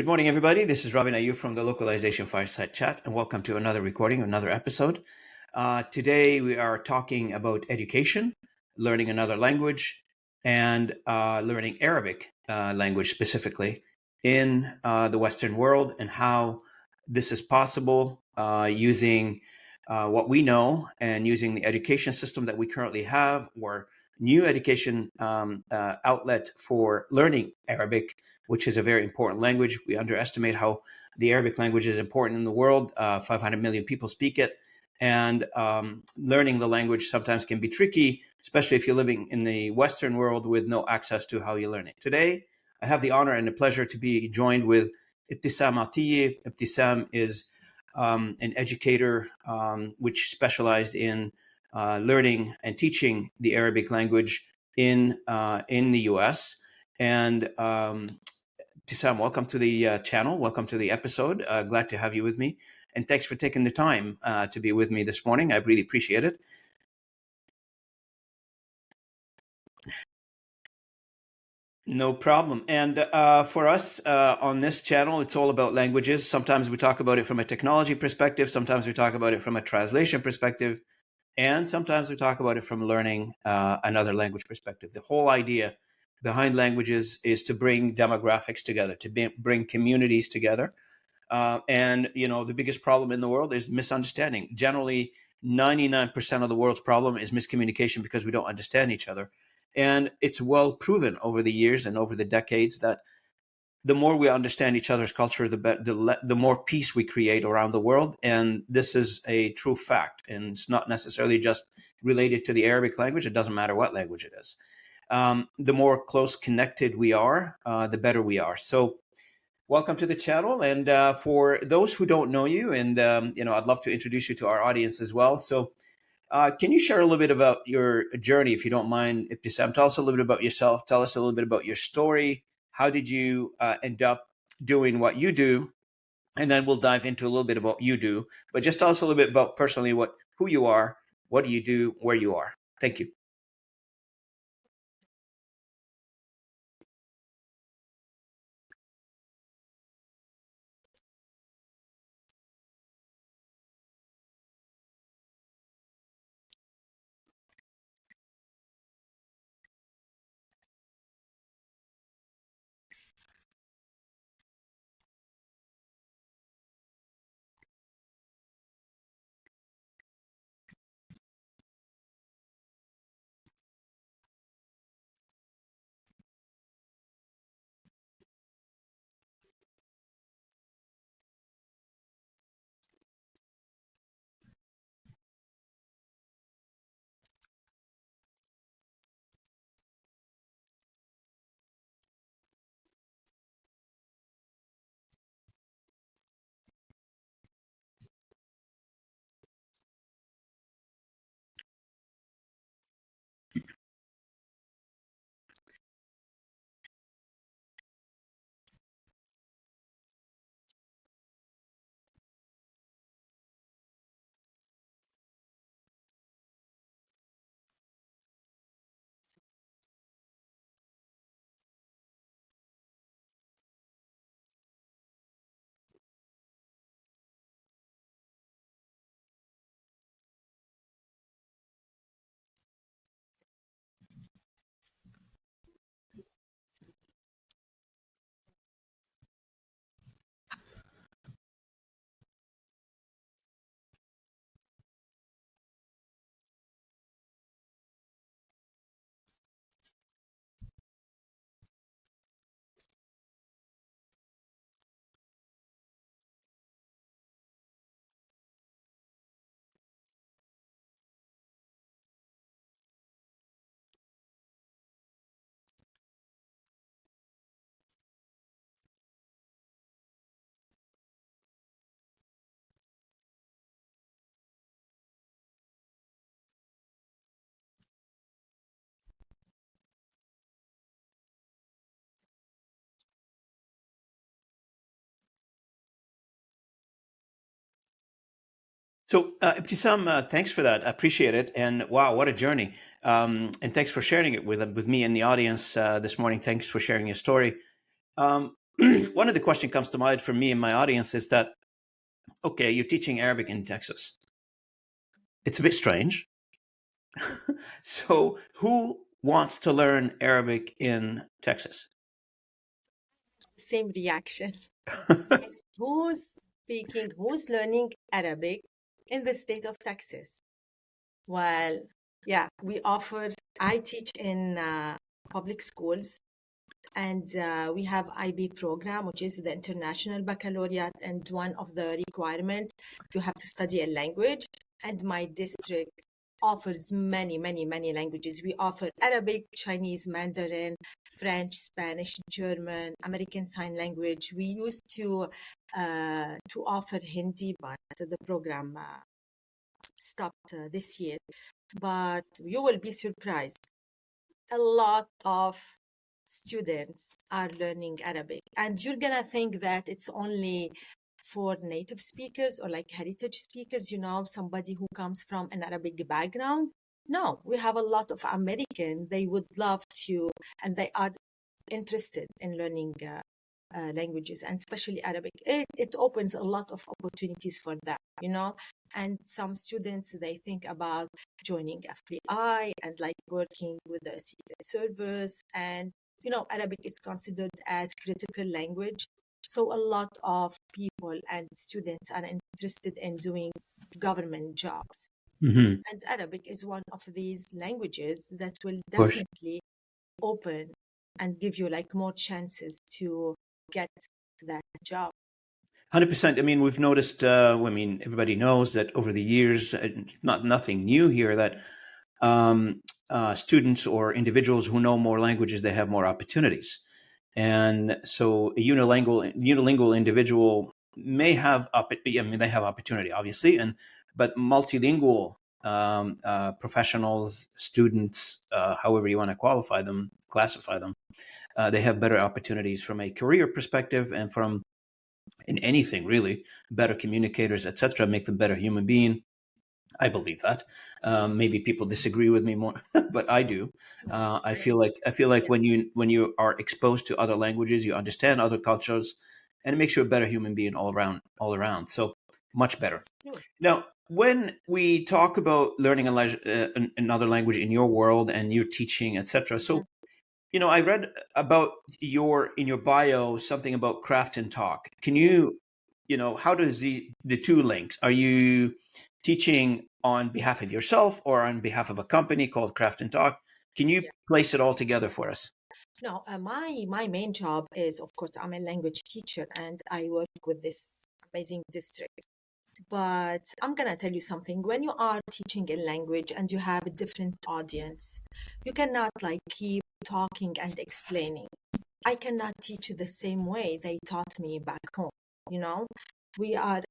Good morning, everybody. This is Robin Ayub from the Localization Fireside Chat, and welcome to another recording, another episode. Today, we are talking about education, learning another language, and learning Arabic language specifically in the Western world, and how this is possible using what we know and using the education system that we currently have, or new education outlet for learning Arabic, which is a very important language. We underestimate how the Arabic language is important in the world. 500 million people speak it. And learning the language sometimes can be tricky, especially if you're living in the Western world with no access to how you learn it. Today, I have the honor and the pleasure to be joined with Ibtissam Attieh. Ibtissam is an educator which specialized in learning and teaching the Arabic language in the U.S. And Ibtissam, welcome to the channel. Welcome to the episode. Glad to have you with me. And thanks for taking the time to be with me this morning. I really appreciate it. No problem. And for us on this channel, it's all about languages. Sometimes we talk about it from a technology perspective. Sometimes we talk about it from a translation perspective. And sometimes we talk about it from learning another language perspective. The whole idea behind languages is to bring demographics together, to bring communities together. And, you know, the biggest problem in the world is misunderstanding. Generally, 99% of the world's problem is miscommunication because we don't understand each other. And it's well proven over the years and over the decades that the more we understand each other's culture, the more peace we create around the world. And this is a true fact. And it's not necessarily just related to the Arabic language. It doesn't matter what language it is. The more close connected we are, the better we are. So welcome to the channel. And for those who don't know you, and I'd love to introduce you to our audience as well. So can you share a little bit about your journey, if you don't mind, Ibtissam? Tell us a little bit about yourself. Tell us a little bit about your story. How did you end up doing what you do? And then we'll dive into a little bit about what you do. But just tell us a little bit about personally who you are, what do you do, where you are. Thank you. So, Ibtissam, thanks for that. I appreciate it. And wow, what a journey. And thanks for sharing it with me and the audience this morning. Thanks for sharing your story. one of the questions comes to mind for me and my audience is that, okay, you're teaching Arabic in Texas. It's a bit strange. So who wants to learn Arabic in Texas? Same reaction. Who's speaking, who's learning Arabic in the state of Texas? Well, yeah, I teach in public schools, and we have IB program, which is the International Baccalaureate, and one of the requirements, you have to study a language, and my district offers many, many, many languages. We offer Arabic, Chinese, Mandarin, French, Spanish, German, American Sign Language. We used to offer Hindi, but the program stopped this year. But you will be surprised. A lot of students are learning Arabic, and you're gonna think that it's only for native speakers or like heritage speakers, somebody who comes from an Arabic background. No, we have a lot of American. They would love to, and they are interested in learning languages, and especially Arabic. It opens a lot of opportunities for them. And some students, they think about joining FBI and like working with the Secret Service. And, Arabic is considered as critical language. So a lot of people and students are interested in doing government jobs. Mm-hmm. And Arabic is one of these languages that will Of course. definitely open and give you like more chances to get that job. 100%. I mean, we've noticed, everybody knows that over the years, nothing new here, that students or individuals who know more languages, they have more opportunities. And so a unilingual individual may have, they have opportunity, obviously, but multilingual professionals, students, however you want to classify them, they have better opportunities from a career perspective and from in anything really, better communicators, etc., make them better human being. I believe that. Maybe people disagree with me more, but I do. I feel like Yeah, when you are exposed to other languages, you understand other cultures, and it makes you a better human being all around. All around, so much better. it's true. Now, when we talk about learning another language in your world and you're teaching, etc., Mhm. so I read about in your bio something about craft and talk. Can Yeah, you, how does the two links? Are you teaching on behalf of yourself or on behalf of a company called Craft and Talk? Can you yeah. place it all together for us? No, my main job is, of course, I'm a language teacher and I work with this amazing district. But I'm gonna tell you something. When you are teaching a language and you have a different audience, you cannot like keep talking and explaining. I cannot teach you the same way they taught me back home. You know,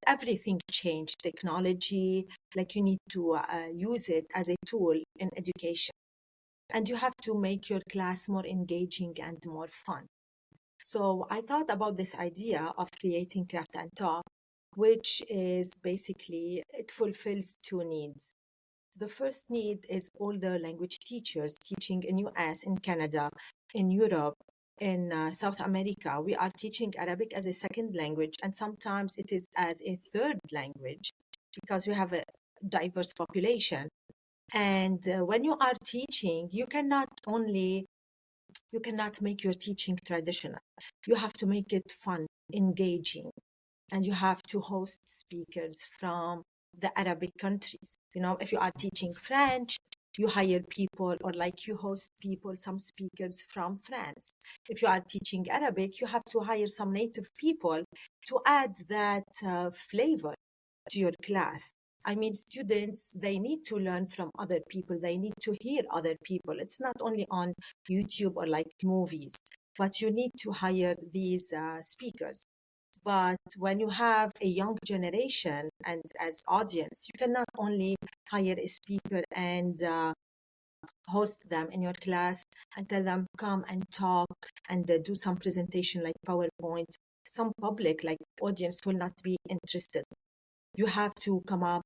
everything changed. Technology, like you need to use it as a tool in education, and you have to make your class more engaging and more fun. So I thought about this idea of creating Craft and Talk, which is basically it fulfills two needs. The first need is older language teachers teaching in US, in Canada, in Europe, in South America. We are teaching Arabic as a second language, and sometimes it is as a third language because we have a diverse population. And when you are teaching, you cannot make your teaching traditional. You have to make it fun, engaging, and you have to host speakers from the Arabic countries. If you are teaching French, you hire people or like you host people, some speakers from France. If you are teaching Arabic, you have to hire some native people to add that flavor to your class. I mean, students, they need to learn from other people. They need to hear other people. It's not only on YouTube or like movies, but you need to hire these speakers. But when you have a young generation and as audience, you cannot only hire a speaker and host them in your class and tell them come and talk and do some presentation like PowerPoint. Some public like audience will not be interested. You have to come up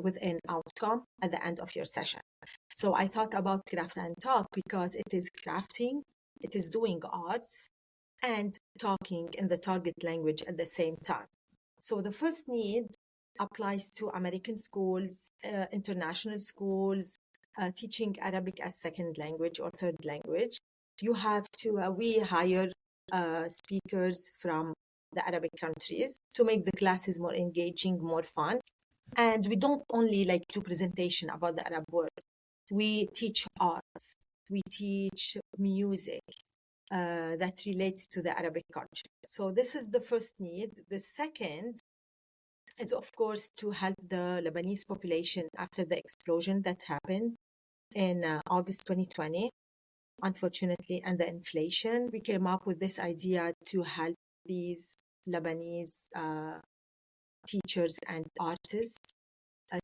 with an outcome at the end of your session. So I thought about Craft and Talk because it is crafting, it is doing arts, and talking in the target language at the same time. So the first need applies to American schools, international schools, teaching Arabic as second language or third language. You have to, we hire speakers from the Arabic countries to make the classes more engaging, more fun. And we don't only like do presentation about the Arab world. We teach arts, we teach music, that relates to the Arabic culture. So this is the first need. The second is, of course, to help the Lebanese population after the explosion that happened in August 2020, unfortunately, and the inflation. We came up with this idea to help these Lebanese teachers and artists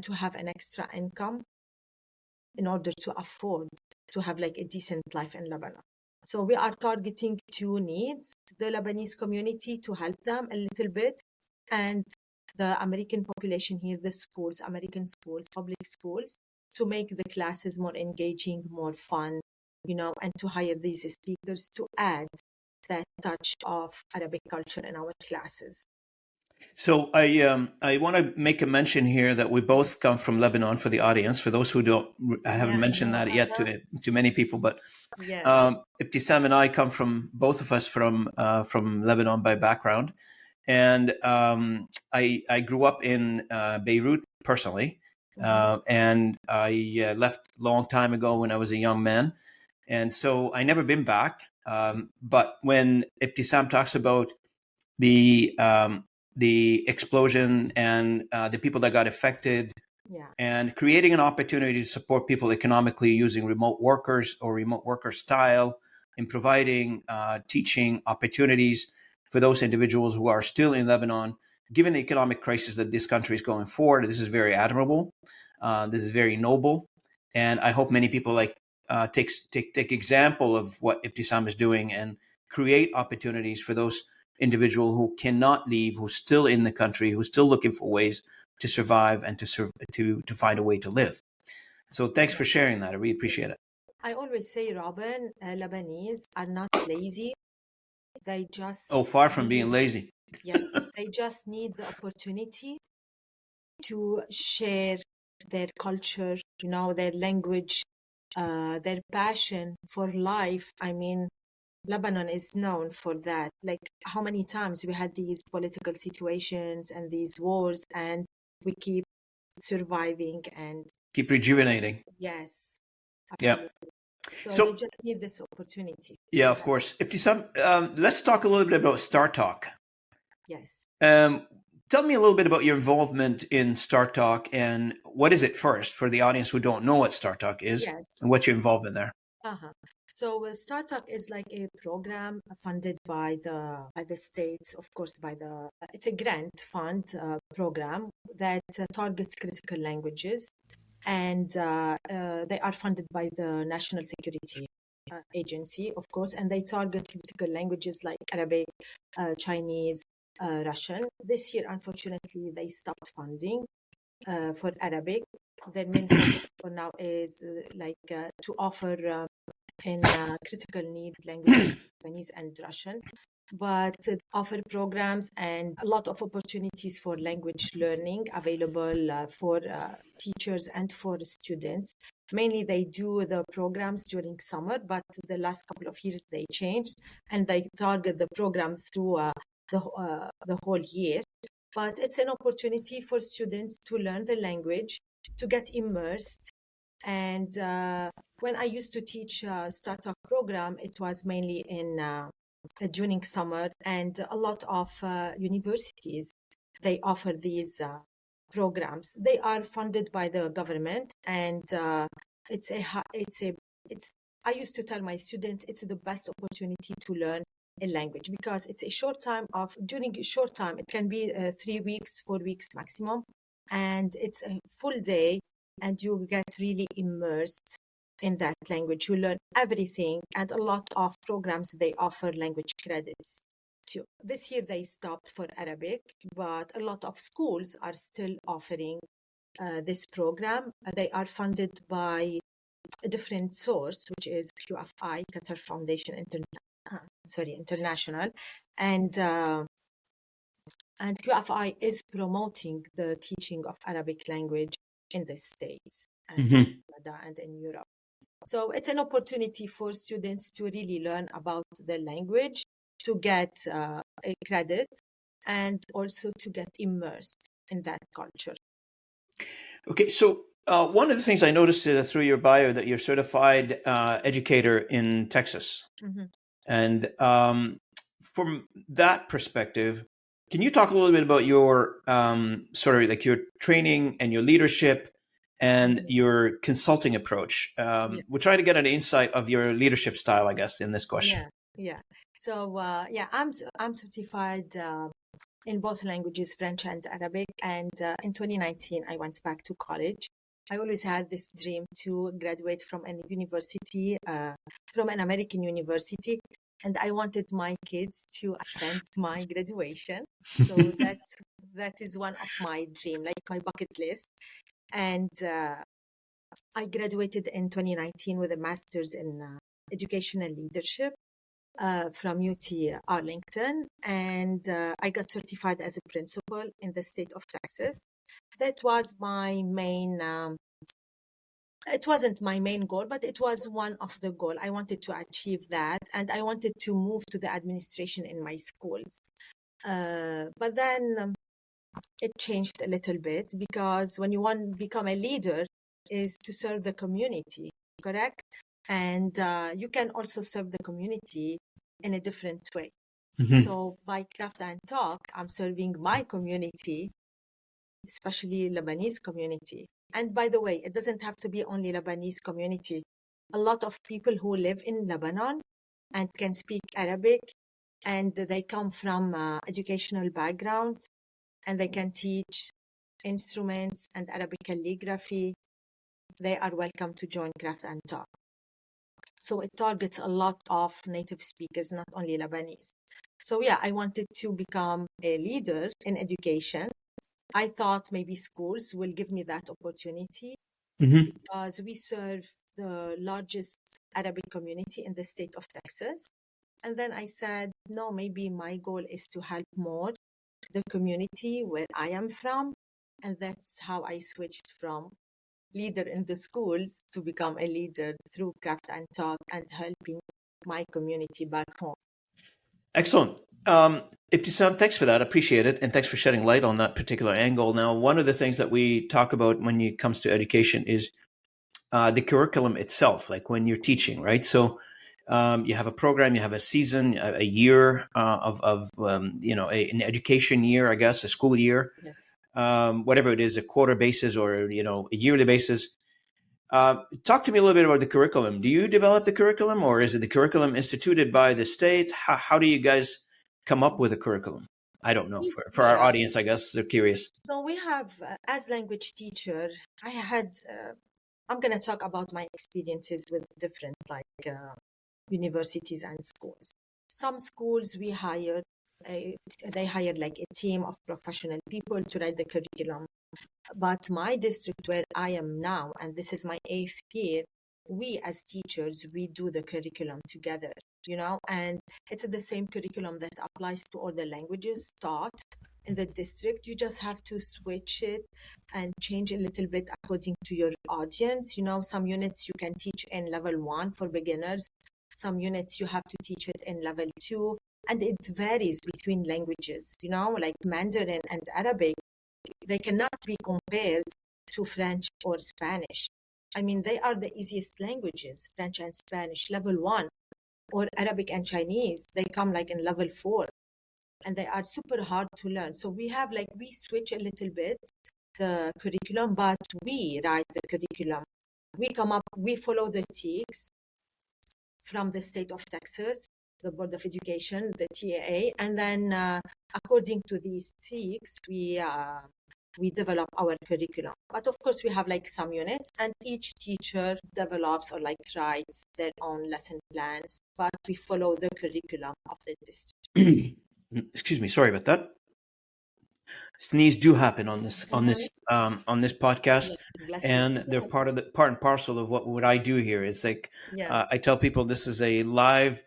to have an extra income in order to afford to have like a decent life in Lebanon. So we are targeting two needs, the Lebanese community to help them a little bit, and the American population here, the schools, American schools, public schools, to make the classes more engaging, more fun, and to hire these speakers to add that touch of Arabic culture in our classes. So I want to make a mention here that we both come from Lebanon for the audience. For those who don't, I haven't Yeah, I mentioned know. that yet to many people, but Yes. Ibtissam and I come from, both of us from Lebanon by background, and I grew up in Beirut personally, and I left a long time ago when I was a young man, and so I never been back. But when Ibtissam talks about the explosion and the people that got affected, Yeah. and creating an opportunity to support people economically using remote workers or remote worker style, and providing teaching opportunities for those individuals who are still in Lebanon, given the economic crisis that this country is going forward. This is very admirable. This is very noble, and I hope many people take example of what Ibtissam is doing and create opportunities for those individual who cannot leave, who's still in the country, who's still looking for ways to survive and to find a way to live. So thanks for sharing that. I really appreciate it. I always say, Robin, Lebanese are not lazy. They just Oh, far from being need, lazy. yes, they just need the opportunity to share their culture, their language, their passion for life. I mean, Lebanon is known for that. Like, how many times we had these political situations and these wars, and we keep surviving and Keep rejuvenating. yes, Yeah. absolutely. So they So just need this opportunity yeah, to of have. course. Ibtissam, let's talk a little bit about Star Talk. Yes. Tell me a little bit about your involvement in Star Talk, and what is it first for the audience who don't know what Star Talk is, Yes. and what's your involvement there? Uh-huh. So Startup is like a program funded by the states, of course, it's a grant fund program that targets critical languages, and they are funded by the National Security Agency, of course, and they target critical languages like Arabic, Chinese, Russian. This year, unfortunately, they stopped funding for Arabic. Their main focus for now is to offer in critical need languages, Chinese and Russian, but offer programs and a lot of opportunities for language learning available for teachers and for students. Mainly, they do the programs during summer, but the last couple of years they changed and they target the program through the whole year. But it's an opportunity for students to learn the language, to get immersed, and when I used to teach startup program, it was mainly in during summer, and a lot of universities they offer these programs. They are funded by the government, and it's a ha- it's. I used to tell my students it's the best opportunity to learn a language because it's a short time of during a short time. It can be 3 weeks, 4 weeks maximum, and it's a full day and you get really immersed in that language. You learn everything, and a lot of programs they offer language credits too. This year they stopped for Arabic, but a lot of schools are still offering this program. They are funded by a different source, which is QFI, Qatar Foundation international, and QFI is promoting the teaching of Arabic language in the States and in Mm-hmm. Canada and in Europe. So it's an opportunity for students to really learn about the language, to get a credit, and also to get immersed in that culture. Okay, so one of the things I noticed through your bio that you're certified educator in Texas, Mm-hmm. and from that perspective, can you talk a little bit about your sort of like your training and your leadership and Mm-hmm. your consulting approach? Yeah. We're trying to get an insight of your leadership style, I guess, in this question. Yeah. So I'm certified in both languages, French and Arabic. And in 2019, I went back to college. I always had this dream to graduate from an university, from an American university, and I wanted my kids to attend my graduation. So that is one of my dream, like my bucket list. And I graduated in 2019 with a master's in educational leadership from UT Arlington, and I got certified as a principal in the state of Texas. That was my main. It wasn't my main goal, but it was one of the goal. I wanted to achieve that, and I wanted to move to the administration in my schools. But then it changed a little bit because when you want to become a leader, is to serve the community, correct? And you can also serve the community in a different way. Mm-hmm. So by Craft and Talk, I'm serving my community, especially Lebanese community. And by the way, it doesn't have to be only Lebanese community. A lot of people who live in Lebanon and can speak Arabic, and they come from educational backgrounds, and they can teach instruments and Arabic calligraphy, they are welcome to join Craft and Talk. So it targets a lot of native speakers, not only Lebanese. So yeah, I wanted to become a leader in education. I thought maybe schools will give me that opportunity Mm-hmm. because we serve the largest Arabic community in the state of Texas. And then I said, no, maybe my goal is to help more the community where I am from. And that's how I switched from leader in the schools to become a leader through Craft and Talk and helping my community back home. Excellent. Ibtissam, thanks for that. Appreciate it. And thanks for shedding light on that particular angle. Now, one of the things that we talk about when it comes to education is the curriculum itself, like when you're teaching, right? So you have a program, you have a season, a year of an education year, I guess, a school year, Yes. whatever it is, a quarter basis or, a yearly basis. Talk to me a little bit about the curriculum. Do you develop the curriculum, or is it the curriculum instituted by the state? How do you guys come up with a curriculum? I don't know. For our Yeah. audience, I guess they're curious. So we have, as language teacher, I had, I'm going to talk about my experiences with different universities and schools. Some schools we hire, they hire like a team of professional people to write the curriculum. But my district where I am now, and this is my 8th year, we as teachers, we do the curriculum together, and it's the same curriculum that applies to all the languages taught in the district. You just have to switch it and change a little bit according to your audience. Some units you can teach in level 1 for beginners. Some units you have to teach it in level 2. And it varies between languages, like Mandarin and Arabic. They cannot be compared to French or Spanish. I mean, they are the easiest languages, French and Spanish, level 1, or Arabic and Chinese. They come like in level 4, and they are super hard to learn. So we switch a little bit the curriculum, but we write the curriculum. We follow the TEKs from the state of Texas, the Board of Education, the TAA, and then according to these TEKs, we develop our curriculum. But of course, we have like some units, and each teacher develops or writes their own lesson plans, but we follow the curriculum of the district. Excuse me, sorry about that. Sneeze do happen on this podcast, Bless you. and they're part and parcel of what I do here. Is like Yeah. I tell people this is a live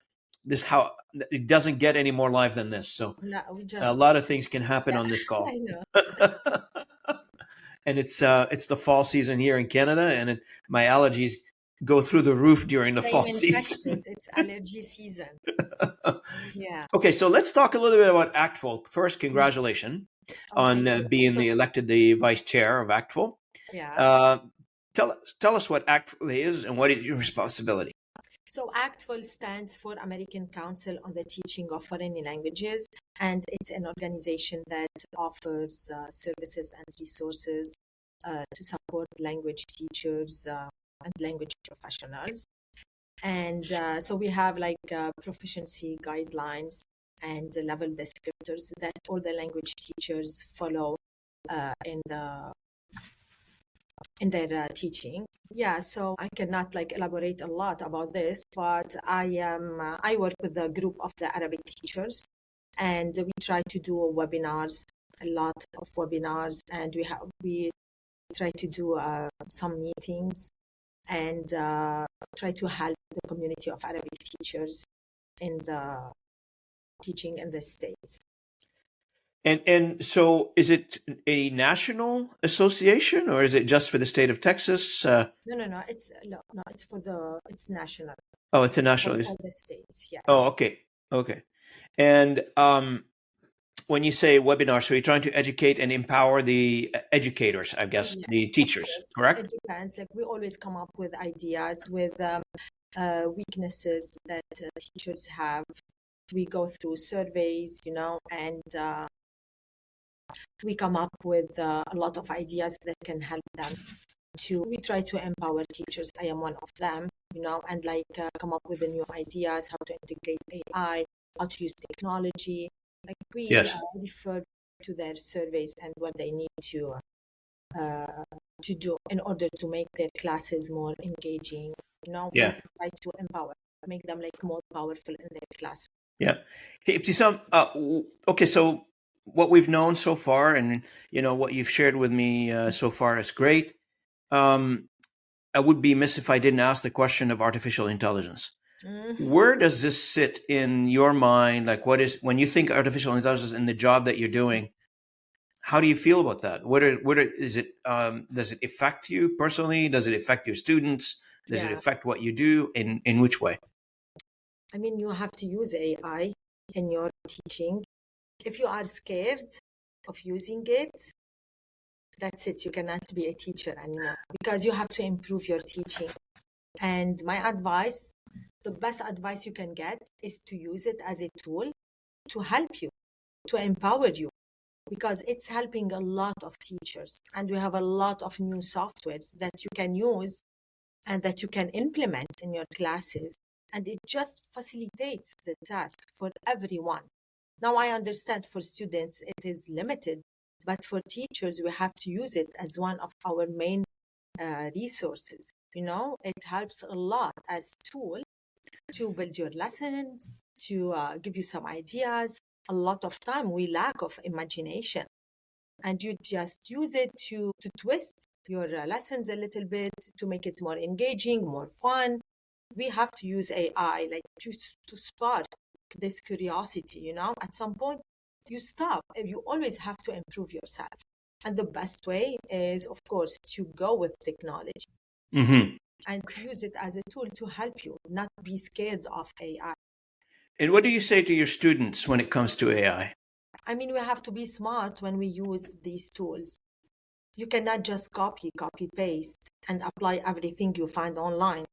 this how it doesn't get any more live than this. So No, we a just, lot of things can happen yeah, on this call. I know. And it's the fall season here in Canada, and my allergies go through the roof during the Same fall in season. Texas. It's allergy season. Yeah. Okay, so let's talk a little bit about ACTFL. First, Mm. congratulations Oh, on thank you. being elected the vice chair of ACTFL. Yeah. Uh, tell us what ACTFL is and what is your responsibility. So ACTFL stands for American Council on the Teaching of Foreign Languages, and it's an organization that offers services and resources to support language teachers and language professionals. And so we have like proficiency guidelines and level descriptors that all the language teachers follow in their teaching. Yeah, so I cannot like elaborate a lot about this, but I work with a group of the Arabic teachers, and we try to do webinars, a lot of webinars, and we try to do some meetings and try to help the community of Arabic teachers in the teaching in the States. And so, is it a national association, or is it just for the state of Texas? No. It's national Oh, it's a for national. all the states. Oh, Yes. okay. And when you say webinar, so you're trying to educate and empower the educators, I guess, the Yes, of teachers, course. It correct? depends. Like we always come up with ideas, with weaknesses that teachers have. We go through surveys, and we come up with a lot of ideas that can help them we try to empower teachers. I am one of them, and like come up with the new ideas, how to integrate AI, how to use technology. Like we Yes. refer to their surveys and what they need to do in order to make their classes more engaging. We Yeah. try to empower, make them like more powerful in their class. Yeah. Hey, Ibtissam, okay, so what we've known so far and what you've shared with me so far is great. I would be amiss if I didn't ask the question of artificial intelligence. Mm, Where does this sit in your mind? Like, when you think artificial intelligence in the job that you're doing, how do you feel about that? Is it? Does it affect you personally? Does it affect your students? Does it yeah, affect what you do? In which way? I mean, you have to use AI in your teaching. If you are scared of using it, that's it. You cannot be a teacher anymore because you have to improve your teaching. And my advice, the best advice you can get is to use it as a tool to help you, to empower you, because it's helping a lot of teachers. And we have a lot of new softwares that you can use and that you can implement in your classes. And it just facilitates the task for everyone. Now, I understand for students it is limited, but for teachers, we have to use it as one of our main resources. It helps a lot as tool to build your lessons, to give you some ideas. A lot of time we lack of imagination, and you just use it to twist your lessons a little bit to make it more engaging, more fun. We have to use AI like to spark this curiosity. At some point you stop. You always have to improve yourself, and the best way is, of course, to go with technology Mm-hmm. and to use it as a tool to help you, not be scared of AI. And what do you say to your students when it comes to AI? I mean, we have to be smart when we use these tools. You cannot just copy, paste, and apply everything you find online.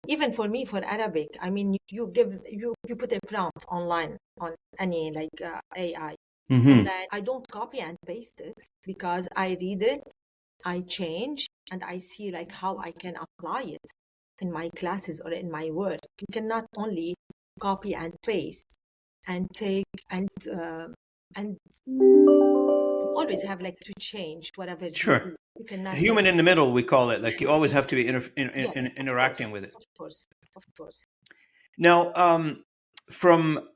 Even for me, for Arabic, I mean, you put a prompt online on any like AI, and Mm-hmm. then I don't copy and paste it because I read it, I change, and I see like how I can apply it in my classes or in my work. You cannot only copy and paste and take and you always have like to change whatever you Sure. do. You cannot Human in the middle, we call it. Like you always yes, have to be yes, of course, interacting with it. of course, of course. Now, from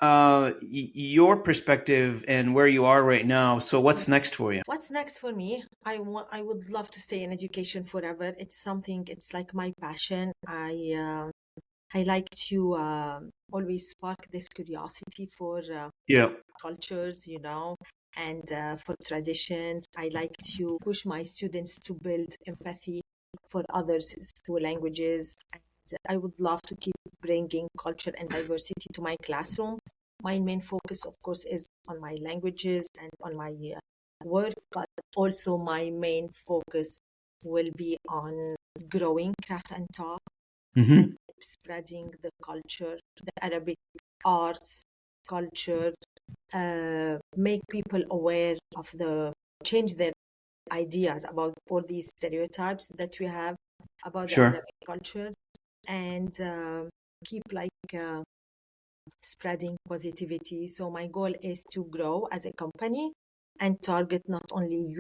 your perspective and where you are right now, so what's next for you? What's next for me? I would love to stay in education forever. It's something. It's like my passion. I I like to always spark this curiosity for Yeah. cultures, and for traditions. I like to push my students to build empathy for others through languages. And I would love to keep bringing culture and diversity to my classroom. My main focus, of course, is on my languages and on my work, but also my main focus will be on growing craft and talk and Hmm. spreading the culture, the Arabic arts, culture, make people aware of change their ideas about all these stereotypes that we have about the Sure. Arabic culture, and keep spreading positivity. So my goal is to grow as a company and target not only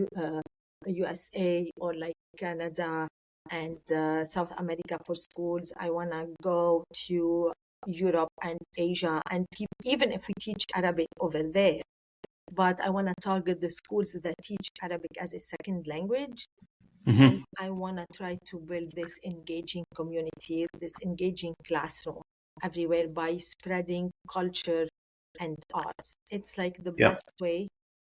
USA or like Canada and South America for schools. I want to go to Europe and Asia and keep, even if we teach Arabic over there, but I want to target the schools that teach Arabic as a second language. And Hmm. I want to try to build this engaging community, this engaging classroom everywhere by spreading culture and arts. It's like the Yep. best way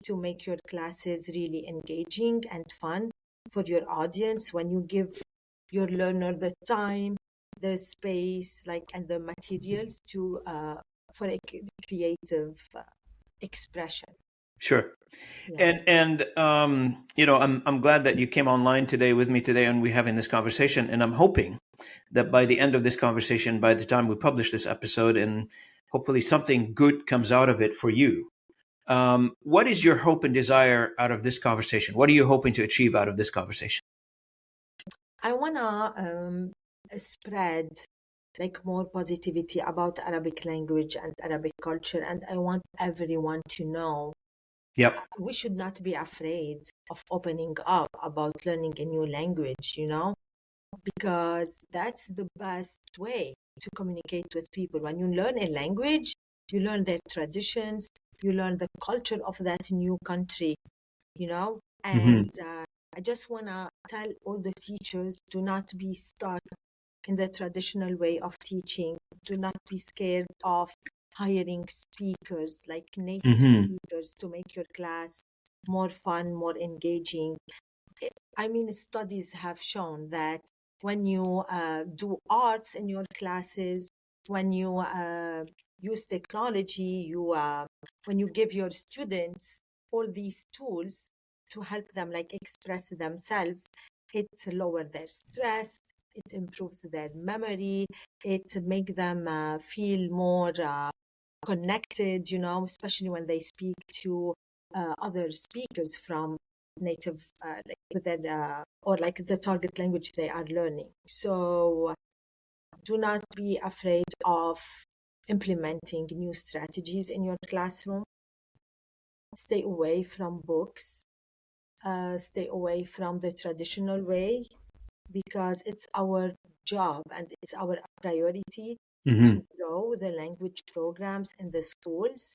to make your classes really engaging and fun for your audience when you give your learner the time, the space, and the materials to for a creative expression. Sure. Yeah. And I'm glad that you came online today with me today, and we're having this conversation. And I'm hoping that by the end of this conversation, by the time we publish this episode, and hopefully something good comes out of it for you. What is your hope and desire out of this conversation? What are you hoping to achieve out of this conversation? I wanna spread more positivity about Arabic language and Arabic culture, and I want everyone to know Yep. we should not be afraid of opening up about learning a new language, because that's the best way to communicate with people. When you learn a language, you learn their traditions, you learn the culture of that new country, and Hmm. I just want to tell all the teachers, do not be stuck in the traditional way of teaching. Do not be scared of hiring speakers, like native Hmm. speakers, to make your class more fun, more engaging. I mean, studies have shown that when you do arts in your classes, when you use technology, when you give your students all these tools to help them express themselves, it lower their stress, it improves their memory, it make them feel more connected, especially when they speak to other speakers from native within or the target language they are learning. So do not be afraid of implementing new strategies in your classroom. Stay away from books, stay away from the traditional way, because it's our job and it's our priority Hmm. to grow the language programs in the schools,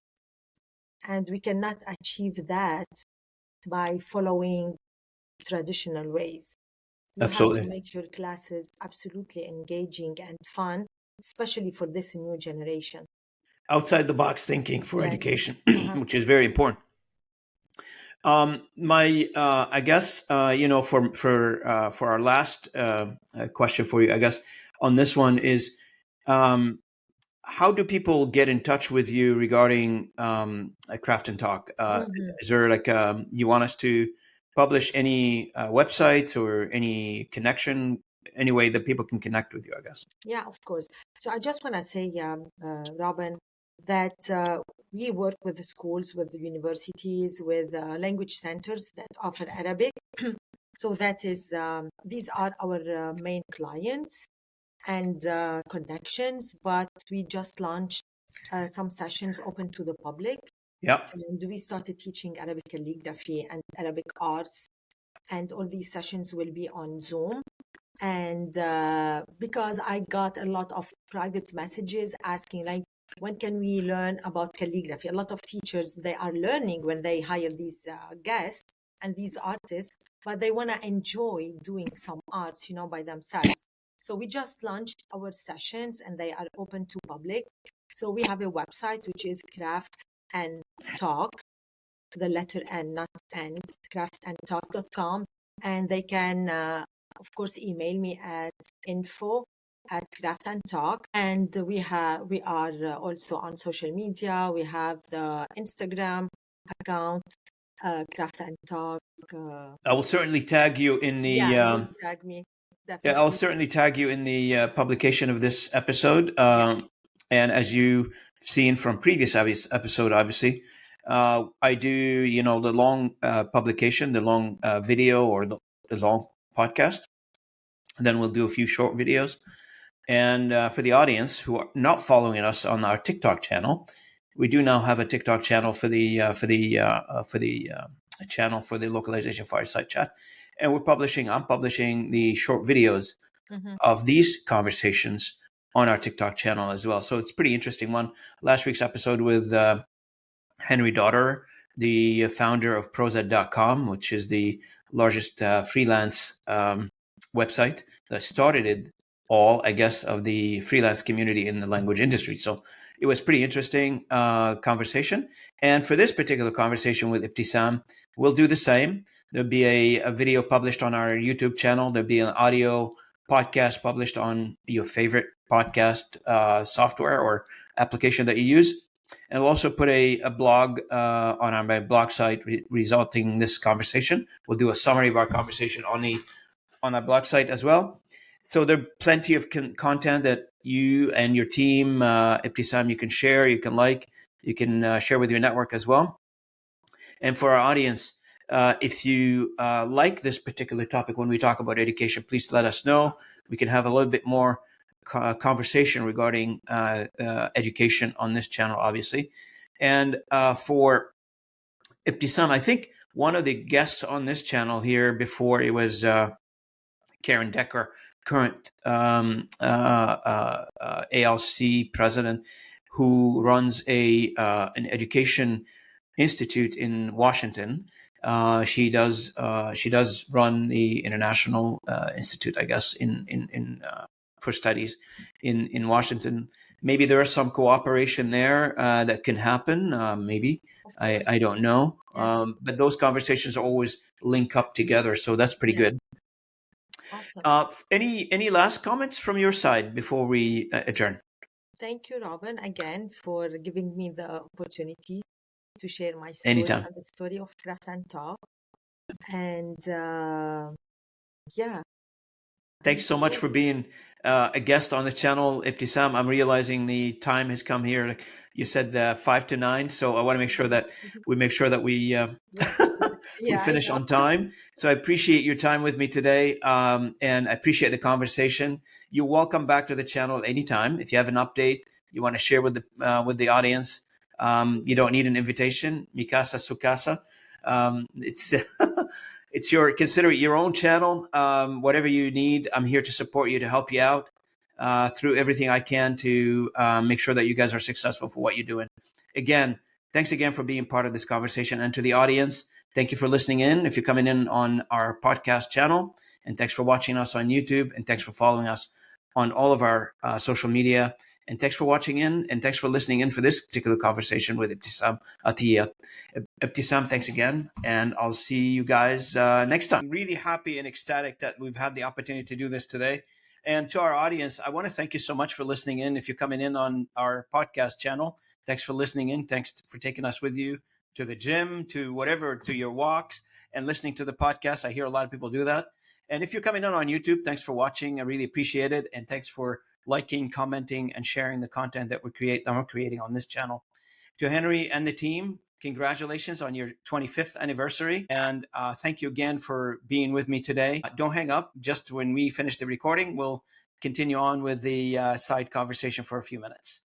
and we cannot achieve that by following traditional ways. You have to Absolutely. make your classes absolutely engaging and fun, especially for this new generation. Outside the box thinking for Yes. education, Uh-huh. which is very important. My, I guess, for our last question for you, I guess on this one is, um, how do people get in touch with you regarding Craft and Talk? Mhm. Is there you want us to publish any websites or any connection, any way that people can connect with you? I guess. Yeah, of course. So I just want to say, Robin, that we work with the schools, with the universities, with language centers that offer Arabic. So these are our main clients and connections, but we just launched some sessions open to the public, Yep. and we started teaching Arabic calligraphy and Arabic arts, and all these sessions will be on Zoom. And because I got a lot of private messages asking, when can we learn about calligraphy? A lot of teachers, they are learning when they hire these guests and these artists, but they want to enjoy doing some arts, by themselves. So we just launched our sessions and they are open to public. So we have a website which is Craft and Talk, the letter N, not end, craftandtalk.com. And they can, of course, email me at info@Craft and Talk. And we are also on social media. We have the Instagram account, Craft and Talk. I will certainly tag you in the. Yeah, you tag me, Yeah, I'll definitely. certainly tag you in the publication of this episode. Yeah. And as you've seen from previous episode, obviously, I do, the long publication, the long video, or the long podcast. And then we'll do a few short videos. And for the audience who are not following us on our TikTok channel, we do now have a TikTok channel for the channel for the Localization Fireside Chat, and I'm publishing the short videos of these conversations on our TikTok channel as well. So it's a pretty interesting one. Last week's episode with Henry Daughter, the founder of Prozed.com, which is the largest freelance website that started it all, I guess, of the freelance community in the language industry. So it was pretty interesting conversation. And for this particular conversation with Ibtissam, we'll do the same. There'll be a video published on our YouTube channel. There'll be an audio podcast published on your favorite podcast software or application that you use. And we'll also put a blog on our blog site resulting this conversation. We'll do a summary of our conversation on our blog site as well. So there's plenty of content that you and your team, Ibtissam, you can share, you can like, you can share with your network as well. And for our audience, if you like this particular topic when we talk about education, please let us know. We can have a little bit more conversation regarding education on this channel, obviously. And for Ibtissam, I think one of the guests on this channel here before, it was Karen Decker, current ALC president, who runs an education institute in Washington. She does run the International Institute, I guess, in for studies in Washington. Maybe there is some cooperation there that can happen. Maybe I don't know. But those conversations always link up together, so that's pretty good. Awesome. Any last comments from your side before we adjourn? Thank you, Robin, again for giving me the opportunity to share my story Anytime. and the story of Craft and Talk. And yeah. Thanks so much for being a guest on the channel, Ibtissam. I'm realizing the time has come here. Like you said, 5 to 9. So I want to make sure that we we finish on time. So I appreciate your time with me today, and I appreciate the conversation. You're welcome back to the channel anytime. If you have an update you want to share with the audience, you don't need an invitation. Mikasa Sukasa. Consider it your own channel. Whatever you need, I'm here to support you, to help you out through everything I can to make sure that you guys are successful for what you're doing. Again, thanks again for being part of this conversation. And to the audience, thank you for listening in. If you're coming in on our podcast channel, and thanks for watching us on YouTube, and thanks for following us on all of our social media. And thanks for watching in, and thanks for listening in for this particular conversation with Ibtissam Attieh. Ibtissam, thanks again, and I'll see you guys next time. I'm really happy and ecstatic that we've had the opportunity to do this today. And to our audience, I want to thank you so much for listening in. If you're coming in on our podcast channel, thanks for listening in. Thanks for taking us with you to the gym, to whatever, to your walks, and listening to the podcast. I hear a lot of people do that. And if you're coming in on YouTube, thanks for watching. I really appreciate it. And thanks for liking, commenting, and sharing the content that we're creating on this channel. To Henry and the team, congratulations on your 25th anniversary. And thank you again for being with me today. Don't hang up. Just when we finish the recording, we'll continue on with the side conversation for a few minutes.